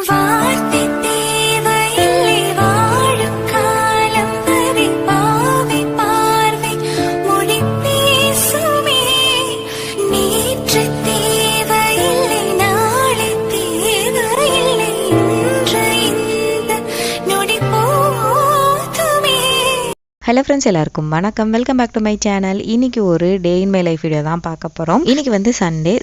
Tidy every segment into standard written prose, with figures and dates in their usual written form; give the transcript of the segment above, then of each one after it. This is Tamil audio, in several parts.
வார்த்தை தேவையில்லை வாழும் காலம் வரை பாவை பார்வை மொழி பேசுமே. நேற்று தேவையில்லை நாளை தேவையில்லை இன்று இந்த நொடி போதுமே. ஹலோ ஃப்ரெண்ட்ஸ், எல்லாருக்கும் வணக்கம். Welcome back to my channel. இன்னைக்கு ஒரு day in my life video தான் பார்க்க போகிறோம். இன்னைக்கு வந்து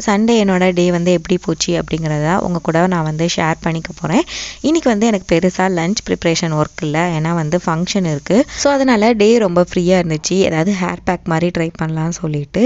சண்டே என்னோட டே வந்து எப்படி போச்சு அப்படிங்கிறத உங்கள் கூட நான் வந்து ஷேர் பண்ணிக்க போகிறேன். இன்னைக்கு வந்து எனக்கு பெருசாக லஞ்ச் ப்ரிப்ரேஷன் ஒர்க் இல்லை, ஏன்னா வந்து ஃபங்க்ஷன் இருக்குது. ஸோ அதனால் டே ரொம்ப ஃப்ரீயாக இருந்துச்சு. ஏதாவது ஹேர் பேக் மாதிரி ட்ரை பண்ணலான்னு சொல்லிட்டு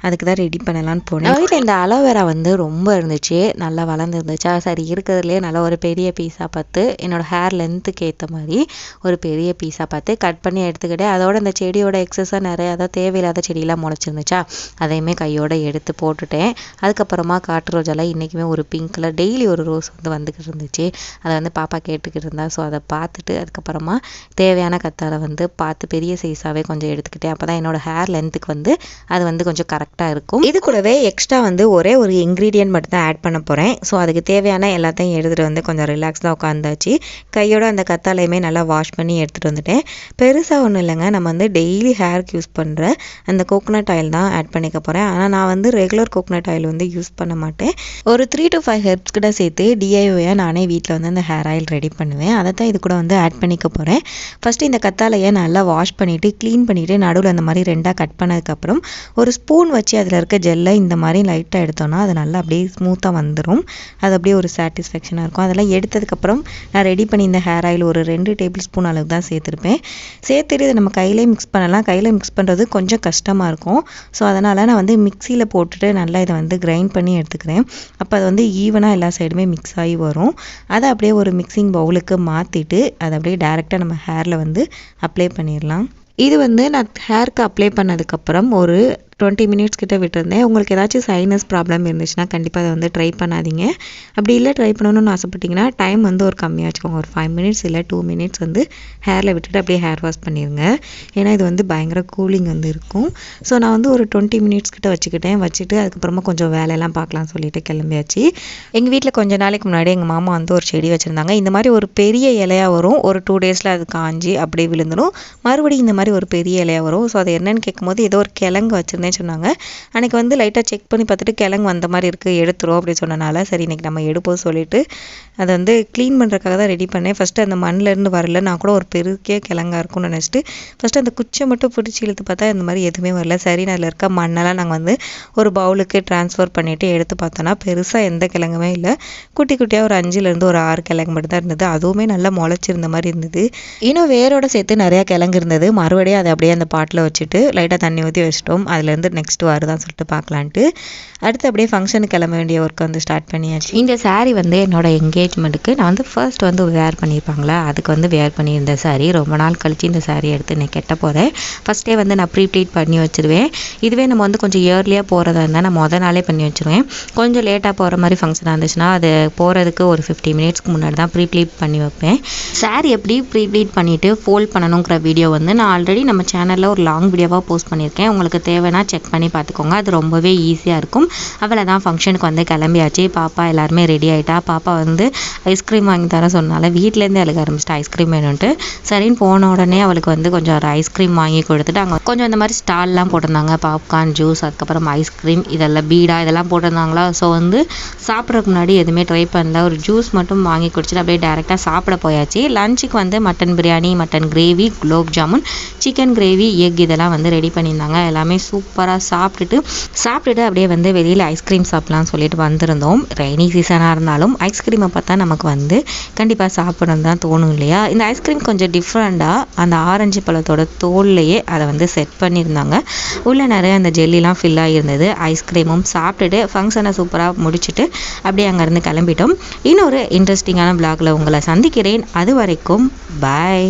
அதுக்கு தான் ரெடி பண்ணலான்னு போனேன். வீட்டில் இந்த அலோவேரா வந்து ரொம்ப இருந்துச்சு, நல்லா வளர்ந்துருந்துச்சா. சரி, இருக்கிறதுலே நல்லா ஒரு பெரிய பீஸாக பார்த்து என்னோட ஹேர் லென்த்துக்கு ஏற்ற மாதிரி ஒரு பெரிய பீஸாக பார்த்து கட் பண்ணி எடுத்துக்கிட்டு, அதோட இந்த செடியோட எக்ஸஸாக நிறைய அதாவது தேவையில்லாத செடியெல்லாம் முளைச்சிருந்துச்சா, அதையுமே கையோட எடுத்து போட்டுட்டேன். அதுக்கப்புறமா காட்டு ரோஜாலாம் இன்றைக்குமே ஒரு பிங்க் கலர் டெய்லி ஒரு ரோஸ் வந்து வந்துக்கிட்டு இருந்துச்சு. அதை வந்து பாப்பா கேட்டுக்கிட்டு இருந்தா. ஸோ அதை பார்த்துட்டு அதுக்கப்புறமா தேவையான கத்தாழை வந்து பார்த்து பெரிய சைஸாகவே கொஞ்சம் எடுத்துக்கிட்டேன். அப்போ தான் என்னோட ஹேர் லென்த்துக்கு வந்து அது வந்து கொஞ்சம் கரெக்டாக இருக்கும். இது கூடவே எக்ஸ்ட்ரா வந்து ஒரே ஒரு இன்க்ரீடியன்ட் மட்டும் தான் ஆட் பண்ண போகிறேன். ஸோ அதுக்கு தேவையான எல்லாத்தையும் எடுத்துகிட்டு வந்து கொஞ்சம் ரிலாக்ஸ்டாக உட்காந்தாச்சு. கையோட அந்த கத்தாழையுமே நல்லா வாஷ் பண்ணி எடுத்துகிட்டு வந்துட்டேன். பெருசாக ஒன்றும் இல்லைங்க, நம்ம வந்து டெய்லி ஹேருக்கு யூஸ் பண்ணுற அந்த கோகோனட் ஆயில் தான் ஆட் பண்ணிக்க போகிறேன். ஆனால் நான் வந்து ரெகுலர் கோகோனட் ஆயில் வந்து யூஸ் பண்ண மாட்டேன். ஒரு 3 to 5 ஹெர்ப்ஸ் கிட்ட சேர்த்து டிஐஒயாக நானே வீட்டில் வந்து அந்த ஹேர் ஆயில் ரெடி பண்ணுவேன். அதை தான் இது கூட வந்து ஆட் பண்ணிக்க போகிறேன். ஃபஸ்ட்டு இந்த கத்தாழையை நல்லா வாஷ் பண்ணிவிட்டு க்ளீன் பண்ணிவிட்டு நடுவில் அந்த மாதிரி 2ஆக கட் பண்ணதுக்கப்புறம் ஒரு ஸ்பூன் வச்சு அதில் இருக்க ஜெல்லை இந்த மாதிரி லைட்டாக எடுத்தோன்னா அது நல்லா அப்படியே ஸ்மூத்தாக வந்துடும். அது அப்படியே ஒரு சாட்டிஸ்ஃபேக்ஷனாக இருக்கும். அதெல்லாம் எடுத்ததுக்கப்புறம் நான் ரெடி பண்ணி இந்த ஹேர் ஆயில் ஒரு 2 டேபிள் ஸ்பூன் அளவுக்கு தான் சேர்த்துருப்பேன். சேர்த்துட்டு இதை நம்ம கையிலே மிக்ஸ் பண்ணலாம். கையில் மிக்ஸ் பண்ணுறது கொஞ்சம் கஷ்டமாக இருக்கும். ஸோ அதனால் நான் வந்து மிக்சியில் போட்டுட்டு நல்லா இதை வந்து கிரைண்ட் பண்ணி எடுத்துக்கிறேன். அப்போ அது வந்து ஈவனாக எல்லா சைடுமே மிக்ஸ் ஆகி வரும். அதை அப்படியே ஒரு மிக்சிங் பவுலுக்கு மாற்றிட்டு அதை அப்படியே டேரெக்டாக நம்ம ஹேரில் வந்து அப்ளை பண்ணிடலாம். இது வந்து நான் ஹேருக்கு அப்ளை பண்ணதுக்கப்புறம் ஒரு 20 மினிட்ஸ் கிட்ட விட்டுருந்தேன். உங்களுக்கு ஏதாச்சும் சைனஸ் ப்ராப்ளம் இருந்துச்சுன்னா கண்டிப்பாக அதை வந்து ட்ரை பண்ணாதீங்க. அப்படி இல்லை ட்ரை பண்ணணும்னு ஆசைப்பட்டீங்கன்னா டைம் வந்து ஒரு கம்மியாக வச்சுக்கோங்க. ஒரு 5 மினிட்ஸ் இல்லை 2 மினிட்ஸ் வந்து ஹேரில் விட்டுட்டு அப்படியே ஹேர் வாஷ் பண்ணிடுங்க. ஏன்னா இது வந்து பயங்கர கூலிங் வந்து இருக்கும். ஸோ நான் வந்து ஒரு 20 மினிட்ஸ் கிட்ட வச்சுட்டு அதுக்கப்புறமா கொஞ்சம் வேலையெல்லாம் பார்க்கலாம்னு சொல்லிட்டு கிளம்பியாச்சு. எங்கள் வீட்டில் கொஞ்ச நாளைக்கு முன்னாடி எங்கள் மாமா வந்து ஒரு செடி வச்சுருந்தாங்க. இந்த மாதிரி ஒரு பெரிய இலையாக வரும். ஒரு 2 டேஸில் அது காஞ்சி அப்படியே விழுந்துடும். மறுபடியும் இந்த மாதிரி ஒரு பெரிய இலையாக வரும். ஸோ அது என்னன்னு கேட்கும்போது ஏதோ ஒரு கிழங்கு வச்சுருந்தேன் சொன்னாங்க. அன்னைக்கு வந்து லைட்டாக செக் பண்ணி பார்த்துட்டு கிழங்கு வந்த மாதிரி இருக்குது, எடுத்துரும் அப்படின்னு சொன்னனால சரி இன்னைக்கு நம்ம எடுப்போம் சொல்லிட்டு அதை வந்து க்ளீன் பண்ணுறதுக்காக தான் ரெடி பண்ணேன். ஃபஸ்ட்டு அந்த மண்ணிலேருந்து வரல, நான் கூட ஒரு பெருக்கே கிழங்கா இருக்கும்னு நினச்சிட்டு ஃபஸ்ட்டு அந்த குச்சை மட்டும் பிடிச்சி இழுத்து பார்த்தா இந்த மாதிரி எதுவுமே வரல. சரி, அதில் இருக்க மண்ணெல்லாம் நாங்கள் வந்து ஒரு பவுலுக்கு ட்ரான்ஸ்ஃபர் பண்ணிவிட்டு எடுத்து பார்த்தோன்னா பெருசாக எந்த கிழங்குமே இல்லை. குட்டி குட்டியாக ஒரு 5லேருந்து ஒரு 6 கிழங்கு மட்டும் தான் இருந்தது. அதுவுமே நல்லா முளைச்சிருந்த மாதிரி இருந்தது. இன்னும் வேரோட சேர்த்து நிறையா கிழங்கு இருந்தது. மறுபடியும் அதை அப்படியே அந்த பாட்டில் வச்சுட்டு லைட்டாக தண்ணி ஊற்றி வச்சிட்டோம். அதுலேருந்து நெக்ஸ்ட் வருதான்னு சொல்லிட்டு பார்க்கலான்ட்டு அடுத்து அப்படியே ஃபங்க்ஷனுக்கு கிளம்ப வேண்டிய ஒர்க் வந்து ஸ்டார்ட் பண்ணியாச்சு. இந்த சாரீ வந்து என்னோட என்கேஜ்மெண்ட்டுக்கு நான் வந்து ஃபர்ஸ்ட் வந்து வேர் பண்ணியிருப்பாங்களா, அதுக்கு வந்து வேர் பண்ணியிருந்த சாரீ. ரொம்ப நாள் கழிச்சு இந்த சாரீ எடுத்து நான் கெட்ட போகிறேன். ஃபஸ்ட்டே வந்து நான் ப்ரீப்ளீட் பண்ணி வச்சுருவேன். இதுவே நம்ம வந்து கொஞ்சம் இயர்லியாக போகிறதா இருந்தால் நான் மொதல் நாளே பண்ணி வச்சுருவேன். கொஞ்சம் லேட்டாக போகிற மாதிரி ஃபங்க்ஷனாக இருந்துச்சுன்னா அது போகிறதுக்கு ஒரு 50 மினிட்ஸ்க்கு முன்னாடி தான் ப்ரீப்ளீட் பண்ணி வைப்பேன். சாரீ எப்படி ப்ரீப்ளீட் பண்ணிவிட்டு ஃபோல்ட் பண்ணணுங்கிற வீடியோ வந்து நான் ஆல்ரெடி நம்ம சேனலில் ஒரு லாங் வீடியோவாக போஸ்ட் பண்ணியிருக்கேன். உங்களுக்கு தேவைன்னா செக் பண்ணி பார்த்துக்கோங்க. அது ரொம்பவே ஈஸியாக இருக்கும். அவளை தான் ஃபங்க்ஷனுக்கு வந்து கிளம்பியாச்சு. பாப்பா எல்லாருமே ரெடி ஆகிட்டா. பாப்பா வந்து ஐஸ்கிரீம் வாங்கி தர சொன்னால வீட்டிலேருந்து அழுக ஆரம்பிச்சிட்டா ஐஸ்கிரீம் வேணும்ன்ட்டு. சரின்னு போன உடனே அவளுக்கு வந்து கொஞ்சம் ஒரு ஐஸ்கிரீம் வாங்கி கொடுத்துட்டு அங்கே கொஞ்சம் இந்த மாதிரி ஸ்டால்லாம் போட்டிருந்தாங்க. பாப்கார்ன், ஜூஸ், அதுக்கப்புறம் ஐஸ்கிரீம், இதெல்லாம் பீடா இதெல்லாம் போட்டிருந்தாங்களா. ஸோ வந்து சாப்பிட்றதுக்கு முன்னாடி எதுவுமே ட்ரை பண்ணல. ஒரு ஜூஸ் மட்டும் வாங்கி குடிச்சிட்டு அப்படியே டேரெக்டாக சாப்பிட போயாச்சு. லஞ்சுக்கு வந்து mutton biryani, mutton gravy, gulab jamun, chicken gravy, egg இதெல்லாம் வந்து ரெடி பண்ணியிருந்தாங்க. எல்லாமே சூப்பராக சாப்பிட்டுட்டு அப்படியே வந்து வெளியில் ஐஸ்கிரீம் சாப்பிட்லான்னு சொல்லிட்டு வந்திருந்தோம். ரெய்னி சீசனாக இருந்தாலும் ஐஸ்கிரீமை பார்த்தா நமக்கு வந்து கண்டிப்பாக சாப்பிடணும் தான் தோணும் இல்லையா. இந்த ஐஸ்கிரீம் கொஞ்சம் டிஃப்ரெண்ட்டாக அந்த ஆரஞ்சு பழத்தோட தோல்லையே அதை வந்து செட் பண்ணியிருந்தாங்க. உள்ளே நிறைய அந்த ஜெல்லிலாம் ஃபில் ஆகியிருந்தது. ஐஸ்கிரீமும் சாப்பிட்டுட்டு ஃபங்க்ஷனை சூப்பராக முடிச்சுட்டு அப்படியே அங்கேருந்து கிளம்பிட்டோம். இன்னொரு இன்ட்ரெஸ்டிங்கான vlogல உங்களை சந்திக்கிறேன். அது வரைக்கும் பாய்.